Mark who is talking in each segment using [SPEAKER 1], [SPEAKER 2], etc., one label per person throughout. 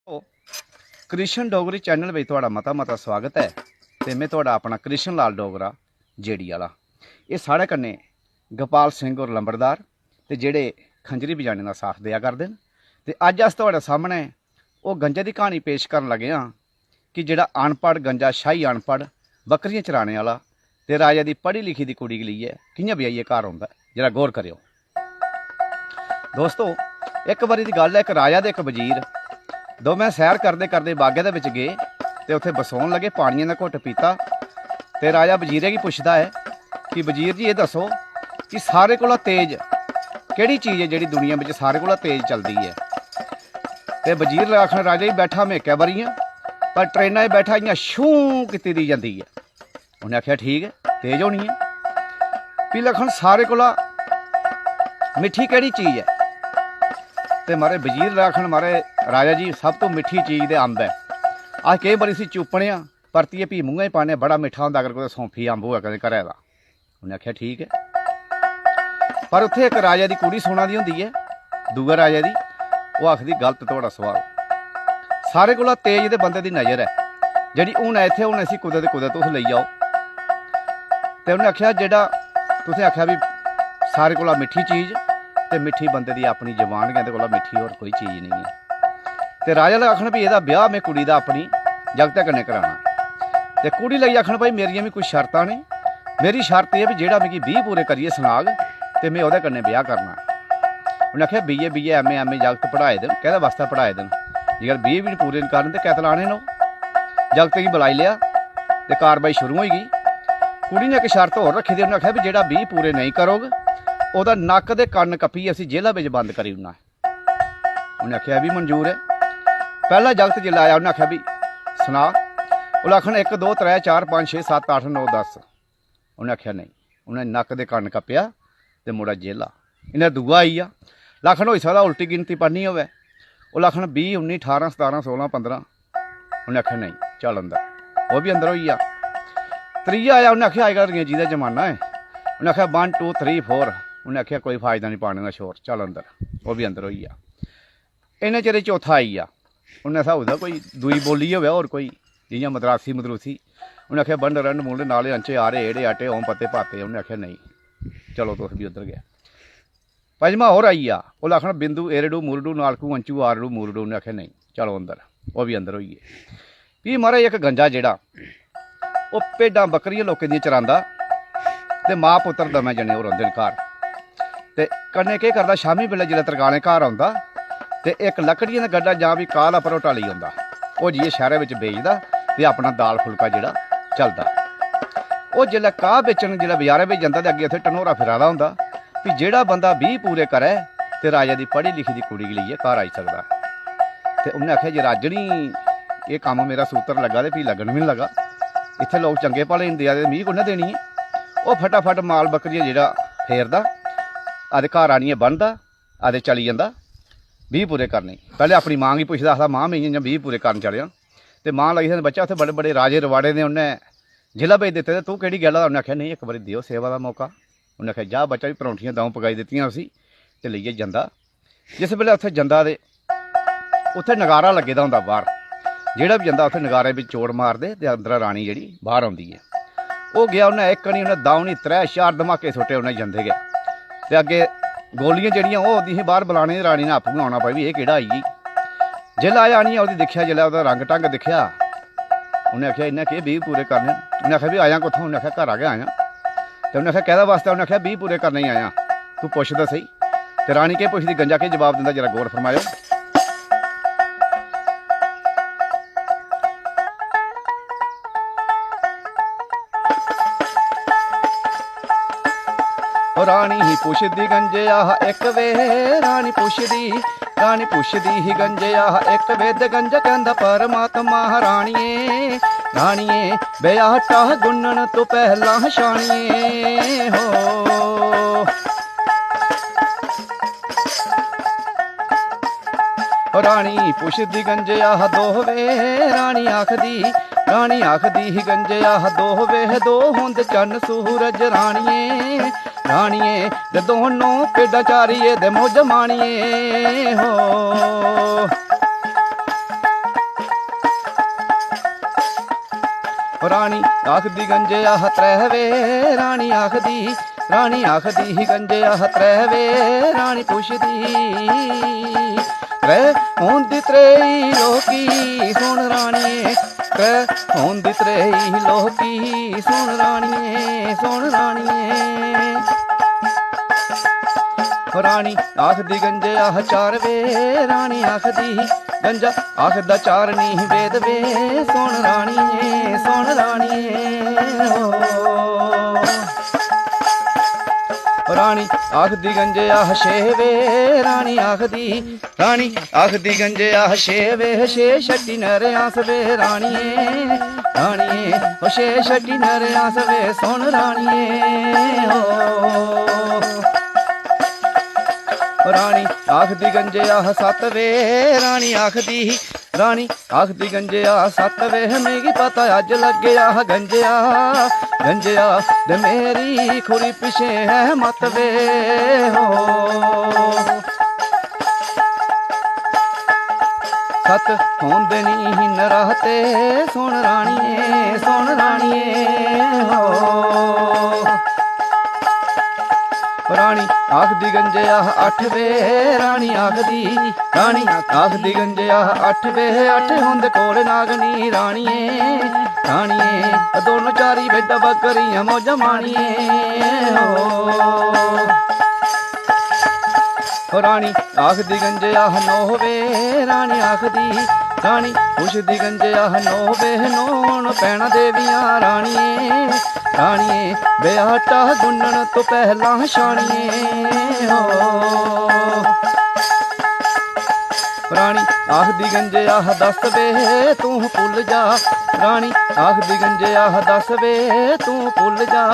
[SPEAKER 1] Krishna Dogri channel में थोड़ा मता मता स्वागत है। तो मैं थोड़ा अपना कृष्ण लाल डोगरा जेडी वाला ये साढ़े कन्ने गोपाल सिंह और लंबरदार ते जेड़े खंजरी बजाने का साथ दिया करते हैं। तो अज अस थोड़े सामने वो गंजे की कहानी पेश कर लगे हाँ कि जेड़ा अनपढ़ गंजा शाही अनपढ़ बकरियां चराने वाला ते राजा की पढ़ी लिखी की कुड़ी लिए कियां ब्याइए घर आंदा जरा गौर करियो दोस्तों। एक बारी की गल है, एक राजा ते एक वजीर दोवें सैर करते करते बागे दे विच गए तो उत्थे बसौन लगे, पानिया का घुट पीता तो राजा वजीरे की पुछदा है कि वजीर जी ये दसो कि सारे कोला तेज किहड़ी चीज़ है जिहड़ी दुनिया में सारे कोला तेज चलती है। तो वजीर आखन राजा जी बैठा मैं क्या बारी पर ट्रेना बैठा इं छू की दी जाती है। उन्हें आख्या ठीक है तेज होनी है। भी लखन सारे कोला मिठी किहड़ी चीज़ है। तो मारे वजीर आखन मारे राजा जी सब तो मिठी चीज़ तो अंब है। अस कई बार असीं चुपने परतिए भी मूँह पाने बड़ा मिठा होंदा अगर कोई सौंफी अंब होआ कदे घरै दा। उन्हें आख्या ठीक है। पर उत्थे एक राजा की कुड़ी सोना दी होंदी है, दूए राजा की। वो आखदी गलत तुहाडा सवाल, सारे कोला तेज ते बंदे की नज़र है जिहड़ी हून इत्थे हून असीं कुदै ते कुदै तुस लई आओ। तो उन्हें आख्या जेड़ा तुसें आख्या भी सारे कोला मिठी चीज़ ते मिठी बंदे की अपनी जबान गै कोला मिठी होर कोई चीज़ नहीं है। तो राजा ने आखना भी यदा ब्याह मैं कुड़ी दा अपनी जगते कन्नै कराना। तो कुड़ी लई आखन भाई मेरियां भी कुछ शर्तां ने, मेरी शर्त यह भी जेड़ा मिगी 20 पूरे करिए सनाग तो मैं ओहदे कन्नै ब्याह करना। उन्हें आख्या BA MA जगत पढ़ाए दिन कहदे वास्ते पढ़ाए दिन जेकर 20 भी पूरे करन तो कैत लाने नो। जगत गी बुलाई लिया तो कारवाई शुरू हो गई। कुड़ी ने एक शर्त होर रखी दी, उन्हें आख्या भी जेड़ा 20 पूरे नहीं करोगे ओहदा नक दे कन्न कप्पिए असीं जेला विच बंद करी ओड़ना। उन्हें आख्या भी मंजूर है। पहला जगत जिल्लै आया उन्हें आख्या भी सुना। उन्हें आखन 1 2 3 4 5 6 7 8 9 10। उन्हें आख्या नहीं। उन्हें नक दे कन्न कप्पिया तो मुड़ा जेला। इन्हें दूआ आई आ लखन हो सकता उल्टी गिनती पढ़नी होवे। वो लखन 20 19 18 17 16 15। उन्हें आख्या नहीं चल अंदर, वो भी अंदर होई आ। त्रीआ आया उन्हें आख्या अजकल अंग्रेजी का जमाना है। उन्हें आख्या 1 2 3 4। उन्हें आख्या कोई फायदा नहीं पाने का शोर, चल अंदर, वो भी अंदर होई आ। इन्हें चिर चौथा आई आ। उन्हें स्हाब कोई दुई बोली होवे और कोई जियां मद्रासी मदरूसी। उन्हें आख्या बंड रंड मुंड नाले अंचे आरे एड़े आटे ओम पत्ते पाते। उन्हें आख्या नहीं चलो तुस भी उधर गया। पंजमा होर आई आ। वो आखना बिंदु एरडू मुरडू नालकू अंचू आरडू मूरडू। उन्हें आख्या नहीं चलो अंदर, वो भी अंदर होइए। भी महाराज एक गंजा जेड़ा वो भेडां बकरियां लोकें दियां चरांदा ते माँ पुत्र दमें जने होर रौंदे घर। ते कन्नै केह् करदा शामी बेल्लै जिसलै तरकाने घर आंदा ते एक लकड़ियां दा गड्ढा जां भी काला भरोटा लेई आंदा। ओह् जाइयै शैह्रा बिच बेचदा ते अपना दाल फुलका जेड़ा चलदा। ओह् जिसलै घाह् बेचन जिसलै बजारै बिच जंदा ते अग्गें उत्थै टनोरा फिरा दा होंदा भी जेड़ा बंदा 20 पूरे करे ते राजा दी पढ़ी लिखी दी कुड़ी गी लेइयै घर आई सकदा। ते उन्हें आखेआ जे राजनी ये कम्म मेरा सूत्र लग्गा ते फ्ही लग्गन बी निं लगा। इत्थै लोग चंगे भले हिंदे आ ते मिगी कु'न्नै देनी है। ओह् फटाफट माल बकरियां जेड़ा फेरदा आदे घर आनियै बनदा आदे चली जंदा 20 पूरे करने। पहले अपनी मां गी पुछदा आखदा मां मैं इ'यां 20 पूरे करन चलेआ ते मां लगी सन बच्चा उत्थे बड़े बड़े राजे रवाड़े ने उन्हें जिला भेज दित्ते ते तू केह्ड़ी गल्ल दा। उन्हें आखेआ नहीं एक बारी दिओ सेवा दा मौका। उन्हें आखेआ जा बच्चा भी परौंठियां दऊं पकाई दित्तियां उसी ते लेइयै जंदा। जिस वेल्ले उत्थे जंदा ते उत्थे नगारा लग्गे दा होंदा बाहर। जेड़ा भी जंदा उत्थे नगारे बिच चोड़ मारदे ते अंदरा रानी जेड़ी बाहर आउंदी है। ओह् गया उन्हें एक नहीं उन्हें दऊं नहीं 3 4 धमाके सुट्टे उन्हें जंदे गए ते अग्गे गोलियां जड़ियां ओह् होंदी ही बाहर बुलाने रानी ने आपूं आना पाई भी ये केड़ा आई गई। जिसलै आया आनियै ओह्दी दिक्खेआ जिसलै ओह्दा रंग ढंग दिक्खेआ उन्हें आखेआ इन्हें केह् 20 पूरे करने। उन्हें आखेआ भी आया कुत्थों। उन्हें आखेआ घरा गै आया। तो उन्हें आखेआ कैह्दे वास्ते। उन्हें आखेआ 20 पूरे करने ही आया। तू पुछ दे सही। ते रानी केह् पुछदी गंजा केह् जवाब दिंदा जरा गौर फरमायो। रानी ही पुछदी गंजे आह एक वे रानी पुछदी ही गंजे आह एक वे ते गंजा कहंदा परमात्मा रानिए रानिए ब्याह टाह गुन्नण तो पहला शानिए हो। रानी पुछदी गंजे आह दो वे रानी आखदी ही गंजे आह दो वे दो होंद चन्न सूरज रानिए रानिए ते दोनों पेडा चारिए दे मौज मानिए हो। रानी आखदी गंजे आह त्रै वे रानी आखदी गंजे आह त्रै वे रानी पुछदी त्रै होंदी त्रेई लोकी सुन रानिए त्रै होंदी त्रेई लोकी सुन रानिए रानी आखदी गंजे आह चार वे रानी आखदी गंजा आखदा चार नी वेद वे सुन रानिए रानी आखदी गंजे आह छे वे रानी आखदी गंजे आह छे वे छे छटी नरियास वे रानिए ओ छे छटी नरियास वे सुन रानिए रानी आखदी गंजे आह सत वे रानी आखदी गंजे आह सत वे मिगी पता अज लगे आह गंजिया दे मेरी खुरी पिछे है मत वे हो सत होंदे नी नराते सुन रानिए हो रानी आखदी गंजे आह अठ वे रानी आखदी गंजे आह अठ वे अठ होंदे कोल नागनी रानिए दोनों चारी बेटा बकरियां मौज मानिए हो रानी आखदी गंजे आह नौ वे रानी पुछदी गंजे आह नौ वे नौन पैना देवियां रानिए बेआटा गुन्नण तो पहला छानिए हो रानी आखदी गंजे आह दस वे तू भुल जा रानी आखदी गंजे आह दस वे तू भुल जा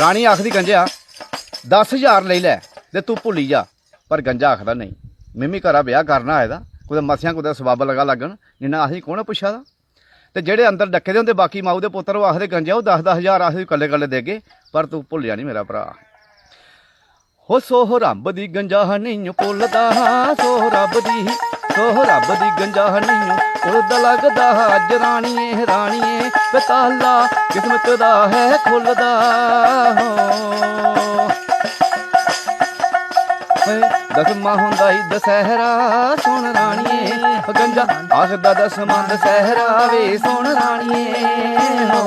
[SPEAKER 1] रानी आखदी गंजिया 10,000 ले लै ते तू भुली जा पर गंजा आखदा नहीं मिमी घरा ब्याह करना आए दा कुदै मसियां कुदै सबाब लगा लगन जिन्ना असें कौन पुच्छा दा ते जेह्ड़े अंदर डक्के दे होंदे बाकी माऊ दे पुत्तर ओह् आखदे गंजिया ओह् 10,000 असें कल्ले कल्ले देगे पर तू भुल्लिया नहीं मेरा भरा हो सोह रब दी गंजा नहीं भुलदा सोह रब दी गंजा नहीं भुलदा लगदा अज रानिए ताला किस्मत दा है खुलदा दसमा हुंदा ई दशहरा सुन रानिए गंजा आखदा दसमा दशहरा वे सुन रानिए हो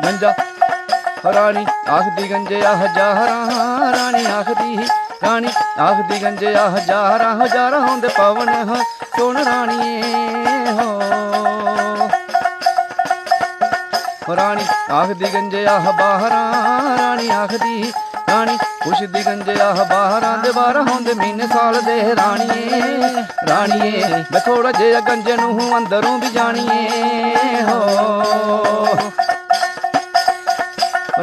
[SPEAKER 1] गंजा रानी आखदी गंजे आह जाहरा रानी आखदी गंजे आह जाहरा होंदे पवन सुन रानिए हो रानी आखदी गंजे आह बाहरा रानी पुछदी गंजे आह बाहरा दे 12 होंदे महीने साल दे रानिए मैं थोड़ा जिहा गंजे नूं अंदरों भी जानिए हो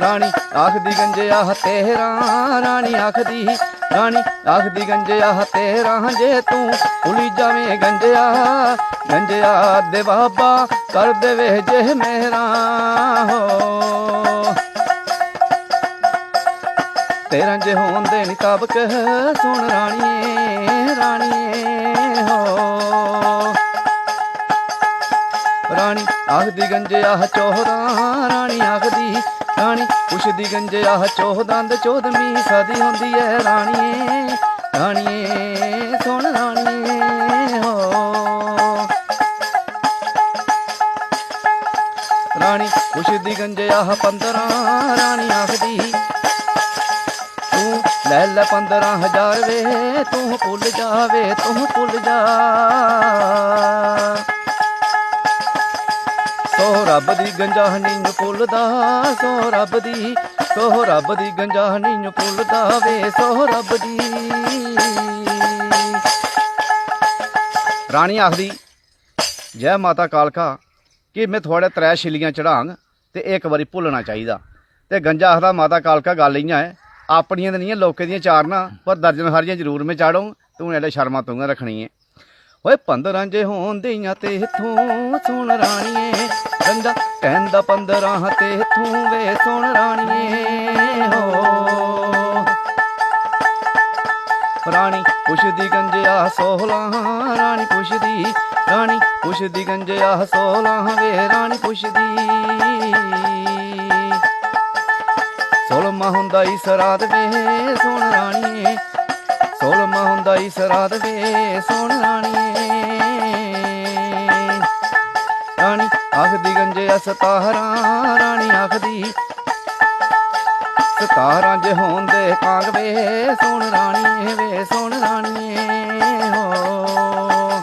[SPEAKER 1] रानी आखदी गंजे आह 13 रानी आखदी गंजे आह 13 जे तू भुली जावें गंजिया दे बाबा कर देवे जे मेरा हो 13 जे होंदे निताबक सुन रानिए हो रानी आखदी गंजे आह 14 रानी पुछदी गंजे आह 14 दे 14वीं सदी होंदी है रानिए सुन रानिए हो रानी पुछदी गंजे आह 15 रानी आखदी तू ले 15,000 वे तू भुल जा सो रब दी गंजा नहीं भुलदा सो रब दी गंजा नहीं भुलदा वे सो रब दी रानी आखदी जय माता कालका कि मैं थोड़े 3 छिलियां चढ़ांग ते एक बारी भुलना चाहिए ते गंजा आखदा माता कालका गल इ'यां है अपनियां ते नहीं लोकें दियां चारना पर दर्जन हारियां जरूर मैं चाड़ूं तू एडे शर्मा तूं रखनी है ओए 15 जे होंदियां ते इत्थों सुन रानिए गंजा कहंदा 15 ते इत्थों वे सुन रानिए हो ਰਾਣੀ ਪੁੱਛਦੀ ਗੰਜਿਆ 16 ਰਾਣੀ ਪੁੱਛਦੀ, ਰਾਣੀ ਪੁੱਛਦੀ ਗੰਜਿਆ 16 ਵੇ ਰਾਣੀ ਪੁੱਛਦੀ। 16ਵਾਂ ਹੁੰਦਾ ਈ ਸਰਾਧ ਵੇ ਸੁਣ ਰਾਣੀਏ, 16ਵਾਂ ਹੁੰਦਾ ਈ ਸਰਾਧ ਵੇ ਸੁਣ ਰਾਣੀਏ। ਰਾਣੀ ਆਖਦੀ ਗੰਜਿਆ 17 ਰਾਣੀ ਆਖਦੀ 17 ਜੇ ਹੋਂਦੇ ਕਾਂਗ ਵੇ ਸੁਣ ਰਾਣੀਏ ਵੇ ਸੁਣ ਰਾਣੀਏ ਹੋ।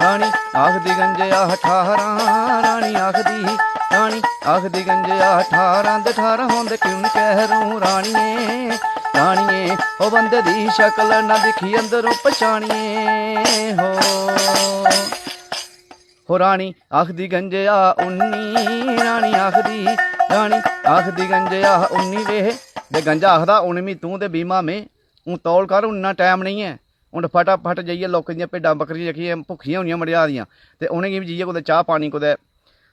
[SPEAKER 1] ਰਾਣੀ ਆਖਦੀ ਗੰਜਿਆ 18 ਰਾਣੀ ਆਖਦੀ, ਰਾਣੀ ਆਖਦੀ ਗੰਜਿਆ 18 ਦੇ 18 ਹੁੰਦੇ ਕਿਉਂ ਕਹਿਰੂ ਰਾਣੀਏ, ਰਾਣੀਏ ਉਹ ਬੰਦੇ ਦੀ ਸ਼ਕਲ ਨਾ ਦਿਖੀ ਅੰਦਰੋਂ ਪਛਾਣੀਏ ਹੋ। ਰਾਣੀ ਆਖਦੀ ਗੰਜਿਆ 19 ਰਾਣੀ ਆਖਦੀ, ਰਾਣੀ ਆਖਦੀ ਗੰਜਿਆ 19 ਵੇ ਤੇ ਗੰਜਾ ਆਖਦਾ 19ਵੀਂ ਤੂੰ ਤੇ ਬੀਮਾ ਮੇ ਹੁਣ ਤੌਲ ਕਰ, ਉਨਾ ਟਾਈਮ ਨਹੀਂ ਹੈ ਹੁਣ ਫਟਾਫਟ ਜਾਈਏ ਲੋਕਾਂ ਦੀਆਂ ਭੇਡਾਂ ਬੱਕਰੀਆਂ ਰੱਖੀਆਂ ਭੁੱਖੀਆਂ ਹੋਣੀਆਂ ਮੜਿਆ ਦੀਆਂ ਤੇ ਉਹਨੇ ਕੀ ਜੀਏ ਕੁਦੇ ਚਾਹ ਪਾਣੀ ਕੁਦੇ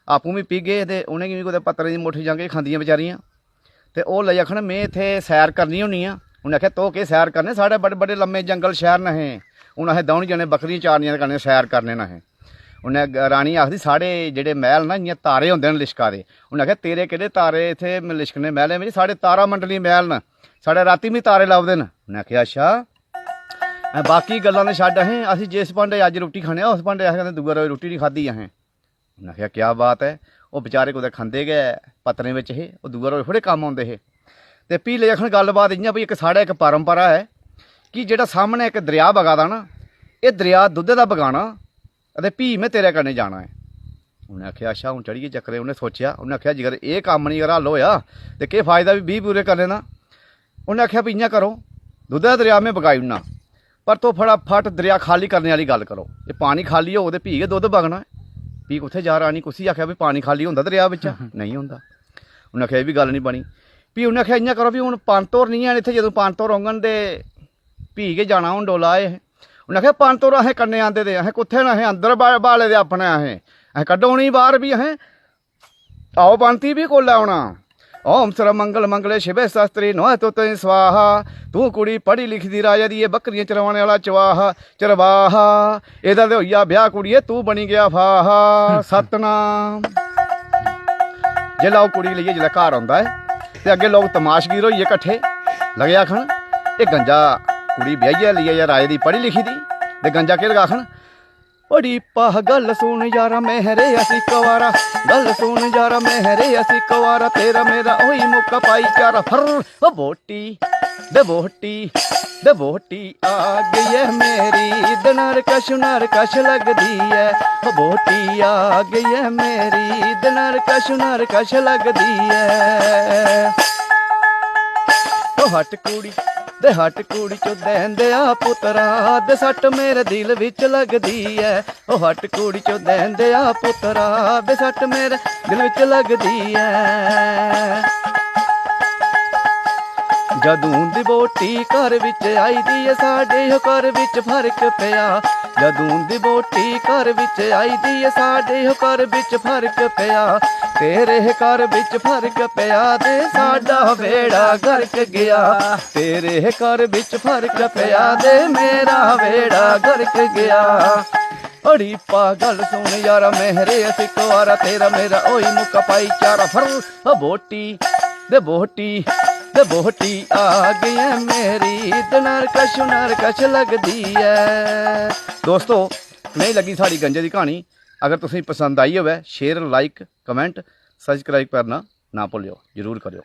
[SPEAKER 1] ਆਪੂ ਵੀ ਪੀ ਗਏ ਤੇ ਉਹਨੇ ਵੀ ਕੁਦੇ ਪੱਤਰੇ ਦੀ ਮੁੱਠੀ ਜਾਂਗੇ ਖਾਂਦੀਆਂ ਵਿਚਾਰੀਆਂ ਤੇ ਉਹ ਲੈ ਆਖਣ ਮੈਂ ਇੱਥੇ ਸੈਰ ਕਰਨੀ ਹੋਣੀ ਆ। ਉਹਨੇ ਆਖਿਆ ਤੋ ਕੇ ਸੈਰ ਕਰਨੇ ਸਾਡੇ ਬੜੇ ਬੜੇ ਲੰਮੇ ਜੰਗਲ ਸ਼ਹਿਰ ਨਾ ਹੈ ਹੁਣ ਅਸੀਂ ਦੌਣ ਜਾਣੇ ਬੱਕਰੀਆਂ ਚਾਰਨੀਆਂ ਕਰਨੇ ਸੈਰ ਕਰਨੇ ਨਾ ਹੈ। ਉਹਨੇ ਰਾਣੀ ਆਖਦੀ ਸਾਡੇ ਜਿਹੜੇ ਮਹਿਲ ਨਾ ਇੰਨੀਆਂ ਤਾਰੇ ਹੁੰਦੇ ਨੇ ਲਿਸ਼ਕਾ ਦੇ। ਉਹਨੇ ਆਖਿਆ ਤੇਰੇ ਕਿਹੜੇ ਤਾਰੇ ਇੱਥੇ ਲਿਸ਼ਕਣੇ ਮਹਿਲੇ ਵਿੱਚ ਸਾਡੇ ਤਾਰਾ ਮੰਡਲੀ ਮਹਿਲ ਨਾ ਸਾਡੇ ਰਾਤੀ ਵੀ ਤਾਰੇ ਲੱਭਦੇ ਨੇ। ਉਹਨੇ ਆਖਿਆ ਅੱਛਾ ਬਾਕੀ ਗੱਲਾਂ ਨੇ ਛੱਡ ਅਸੀਂ ਜਿਸ ਭਾਂਡੇ ਅੱਜ ਰੋਟੀ ਖਾਣੇ ਉਸ ਭਾਂਡੇ ਕਹਿੰਦੇ ਦੂਆ ਰੋਜ਼ ਰੋਟੀ ਨਹੀਂ ਖਾਧੀ ਅਸੀਂ। ਉਹਨੇ ਆਖਿਆ ਕਿਆ ਬਾਤ ਹੈ ਉਹ ਵਿਚਾਰੇ ਕੁਦੇ ਖਾਂਦੇ ਗਏ ਪਤਰੇ ਵਿੱਚ ਇਹ ਉਹ ਦੂਆ ਰੋਜ਼ ਥੋੜ੍ਹੇ ਕੰਮ ਆਉਂਦੇ ਇਹ। ਤੇ ਪੀ ਲੈ ਆਖਣ ਗੱਲਬਾਤ ਇਆਂ ਵੀ ਇੱਕ ਸਾਡਾ ਇੱਕ ਪਰੰਪਰਾ ਹੈ ਕਿ ਜਿਹੜਾ ਸਾਹਮਣੇ ਇੱਕ ਦਰਿਆ ਵਗਦਾ ਨਾ ਇਹ ਦਰਿਆ ਦੁੱਧ ਦਾ ਬਗਾਣਾ ਅਤੇ ਭੀ ਮੈਂ ਤੇਰੇ ਕਰਨੇ ਜਾਣਾ ਹੈ। ਉਹਨੇ ਆਖਿਆ ਅੱਛਾ ਹੁਣ ਚੜੀਏ ਚੱਕਰੇ। ਉਹਨੇ ਸੋਚਿਆ ਉਹਨੇ ਆਖਿਆ ਜੇਕਰ ਇਹ ਕੰਮ ਨਹੀਂ ਹੱਲ ਹੋਇਆ ਤੇ ਕੀ ਫਾਇਦਾ ਵੀ 20 ਪੂਰੇ ਕਰ ਲੈਣਾ। ਉਹਨੇ ਆਖਿਆ ਵੀ ਇਆਂ ਕਰੋ ਦੁੱਧ ਦਾ ਦਰਿਆ ਮੈਂ ਬਗਾਈ ਨਾ ਪਰ ਤੋ ਫਟਾਫਟ ਦਰਿਆ ਖਾਲੀ ਕਰਨੇ ਵਾਲੀ ਗੱਲ ਕਰੋ। ਇਹ ਪਾਣੀ ਖਾਲੀ ਹੋ ਤੇ ਭੀ ਕੇ ਦੁੱਧ ਵਗਣਾ ਵੀ ਉੱਥੇ ਜਾ ਰਾਣੀ ਕੁਛ ਆਖਿਆ ਵੀ ਪਾਣੀ ਖਾਲੀ ਹੁੰਦਾ ਦਰਿਆ ਵਿੱਚ ਨਹੀਂ ਹੁੰਦਾ। ਉਹਨੇ ਆਖਿਆ ਇਹ ਵੀ ਗੱਲ ਨਹੀਂ ਬਣੀ ਵੀ ਉਹਨੇ ਆਖਿਆ ਇਆਂ ਕਰੋ ਵੀ ਹੁਣ ਪੰਤੋਰ ਨਹੀਂ ਆਣ ਇੱਥੇ ਜਦੋਂ ਪੰਤੋਰ ਆਉਂਗਣ ਦੇ ਭੀ ਕੇ ਜਾਣਾ ਹੁਣ ਡੋਲਾ ਇਹ। ਉਹਨੇ ਆਖਿਆ ਪੰਤੋਰ ਅਸੀਂ ਕੰਨੇ ਆਂਦੇ ਦੇ ਅਸੀਂ ਕੁੱਥੇ ਨਾ ਅਸੀਂ ਅੰਦਰ ਬਾਲੇ ਦੇ ਆਪਣੇ ਅਸੀਂ ਕੱਢੋਣੀ ਬਾਹਰ ਵੀ ਅਸੀਂ ਆਓ ਬੰਤੀ ਵੀ ਕੋਲ ਆਉਣਾ। ਓਮ ਸਰ ਮੰਗਲ ਮੰਗਲੇ ਸ਼ਿਵੇ ਸ਼ਾਸਤਰੀ ਨੋਹ ਤੁਤ ਸਵਾਹਾ ਤੂੰ ਕੁੜੀ ਪੜ੍ਹੀ ਲਿਖਦੀ ਰਾਜਾ ਦੀ ਇਹ ਬੱਕਰੀਆਂ ਚਰਵਾਉਣ ਵਾਲਾ ਚਵਾਹਾ ਚਰਵਾਹਾ ਇਹਦਾ ਤੇ ਹੋਈਆ ਵਿਆਹ ਕੁੜੀਏ ਤੂੰ ਬਣੀ ਗਿਆ ਫਾਹਾ ਸਤਨਾਮ। ਜੇ ਲਾਓ ਕੁੜੀ ਲਈਏ ਜਿਹੜਾ ਘਰ ਆਉਂਦਾ ਹੈ ਤੇ ਅੱਗੇ ਲੋਕ ਤਮਾਸ਼ਗੀਰ ਹੋਈਏ ਇਕੱਠੇ ਲਗੇ ਆਖਣ ਇਹ ਗੰਜਾ ਕੁੜੀ ਵਿਆਹੀਆ ਲਈ ਜਾਂ ਰਾਜੇ ਦੀ ਪੜ੍ਹੀ ਲਿਖੀ ਦੀ ਤੇ ਗੰਜਾ ਕੇ ਲਗਾ ਆਖਣ ਬੜੀ ਪਾਹ ਗੱਲ ਸੁਣ ਯਾਰਾ ਮਹਿਰੇ ਅਸੀਂ ਕਵਾਰਾ ਗੱਲ ਸੁਣ ਯਾਰਾ ਮਹਿਰੇ ਅਸੀਂ ਕਵਾਰਾ ਤੇਰਾ ਮੇਰਾ ਉਹੀ ਮੁੱਕਾ ਭਾਈਚਾਰਾ ਫਰ ਉਹ ਬੋਟੀ ਦੇ ਬੋਟੀ ਦੇ ਬੋਟੀ ਆ ਗਈ ਹੈ ਮੇਰੀ ਦਨਰ ਕਸ਼ ਲੱਗਦੀ ਹੈ ਉਹ ਬੋਟੀ ਆ ਗਈ ਹੈ ਮੇਰੀ ਦਨਰ ਕਸ਼ ਲੱਗਦੀ ਹੈ। ਉਹ ਹਟ ਕੁੜੀ ਦੇ ਹਟ ਕੁੜੀ ਚੋਂ ਦੇਂਦੇ ਆ ਪੁੱਤਰਾ ਦੇ ਸੱਟ ਮੇਰੇ ਦਿਲ ਵਿੱਚ ਲੱਗਦੀ ਐ। ਉਹ ਹਟ ਕੁੜੀ ਚੋਂ ਦੇਂਦੇ ਆ ਪੁੱਤਰਾ ਦੇ ਸੱਟ ਮੇਰੇ ਦਿਲ ਵਿੱਚ ਲੱਗਦੀ ਐ। ਜਦੋਂ ਦੀ ਬੋਟੀ ਘਰ ਵਿੱਚ ਆਈ ਦੀ ਐ ਸਾਡੇ ਉਹ ਘਰ ਵਿੱਚ ਫਰਕ ਪਿਆ। ਜਦੋਂ ਦੀ ਬੋਟੀ ਘਰ ਵਿੱਚ ਆਈ ਦੀ ਐ ਸਾਡੇ ਉਹ ਘਰ ਵਿੱਚ ਫਰਕ ਪਿਆ। ਤੇਰੇ ਘਰ ਵਿੱਚ ਫਰਕ ਪਿਆ ਤੇ ਸਾਡਾ ਵੇੜਾ ਗਰਕ ਗਿਆ। ਤੇਰੇ ਘਰ ਵਿੱਚ ਫਰਕ ਪਿਆ ਤੇ ਮੇਰਾ ਵੇੜਾ ਗਰਕ ਗਿਆ। ਬੜੀ ਪਾਗਲ ਸੁਣ ਯਾਰਾ ਮਹਿਰੇ ਅਸੀਂ ਕੁਆਰਾ ਤੇਰਾ ਮੇਰਾ ਉਹੀ ਮੁੱਕਾ ਭਾਈਚਾਰਾ ਫਰ ਬੋਟੀ ਦੇ ਬੋਟੀ ਦੇ ਬੋਟੀ ਆ ਗਈ ਮੇਰੀ ਦਨਰ ਕਸ਼ ਲੱਗਦੀ ਐ। ਦੋਸਤੋ ਨਹੀਂ ਲੱਗੀ ਸਾਡੀ ਗੰਜੇ ਦੀ ਕਹਾਣੀ ਅਗਰ ਤੁਸੀਂ ਪਸੰਦ ਆਈ ਹੋਵੇ ਸ਼ੇਅਰ ਲਾਈਕ ਕਮੈਂਟ ਸਬਸਕ੍ਰਾइब करना ना भूलियो जरूर करियो।